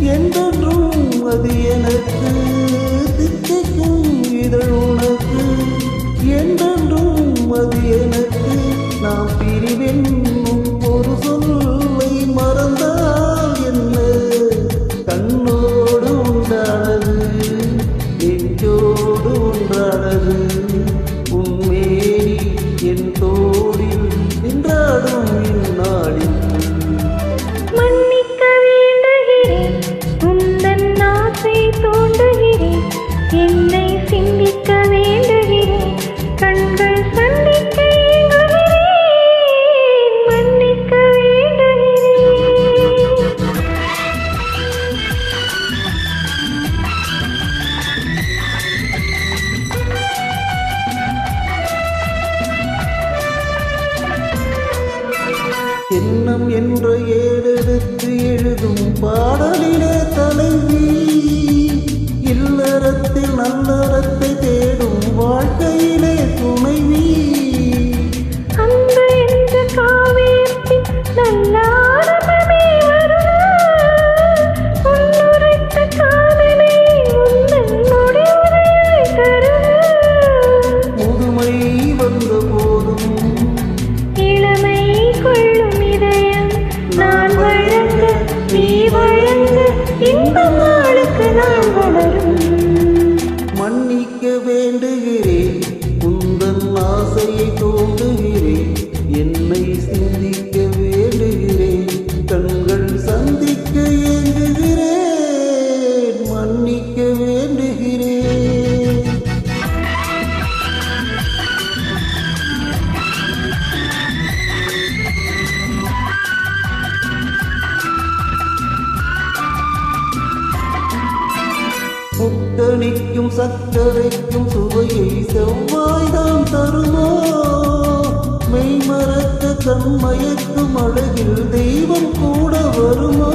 என்றும் அது எனக்கு தித்திக்கும் இதழ் உனக்கு என்றென்றும் அது எனக்கு நாம் பிரிவென்னும் ஒரு சொல்லை மறந்தால் என்ன கண்ணோடு உண்டானது நெஞ்சோடு ஒன்றானது உன்மேனி என் தோளில் நின்றாடும் இந்நாளில் என்னை சிந்திக்க வேண்டுகிறேன் கண்கள் சந்திக்க ஏங்குகிறேன் மன்னிக்க வேண்டுகிறேன் எண்ணம் என்ற ஏறெடுத்து எழுதும் பாடலிலே தலைவி இல்லறத்தில் நல்லறத்தை தேடும் வாழ்க்கையிலே துணைவி அன்பு என்ற காவியத்தில் நல்ல ஆரம்பமே வருமா உன்னுரைத்த காதலை உந்தன் முடிவுரையாய் தருமா முதுமை வந்த போதும் இளமை கொள்ளும் இதயம் நான் வழங்க நீ வழங்க இன்பம் நாளுக்கு நாள் வளரும் மன்னிக்க வேண்டுகிறேன் உந்தன் ஆசையை தோண்டுகிறேன் என்னை சிந்திக்க வேண்டுகிறேன் கண்கள் சந்திக்க ஏங்குகிறேன் மன்னிக்க வேண்டுகிறேன் முக்கணிக்கும் சக்கரைக்கும் சுவையை செவ்வாய்தான் தருமோ மெய்மறக்க கண்மயக்கும் அழகில் தெய்வம் கூட வருமோ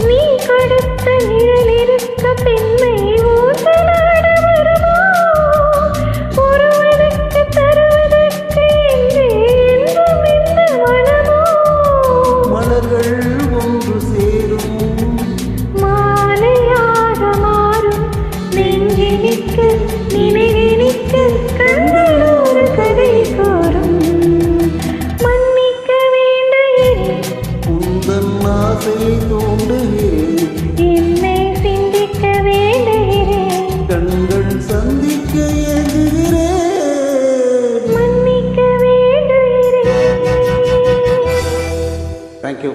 நீ கொடுத்த நிழல் இருக்க பெண்மை ஊசலாட வருமோ ஒருவனுக்கு தருவதற்கு என்று என்றும் இந்த மனமோ மலர்கள் ஒன்று சேரும் மாலையாக மாறும் நெஞ்சினிக்க நினைவினிக்க கண்கள் ஒரு கதை கூறும் மன்னிக்க வேண்டுகிறேன் உந்தன் ஆசையை தூண்டுகிறேன் என்னை சிந்திக்க வேண்டுகிறேன் கண்கள் சந்திக்க ஏங்குகிறேன் மன்னிக்க வேண்டுகிறேன் தேங்க்யூ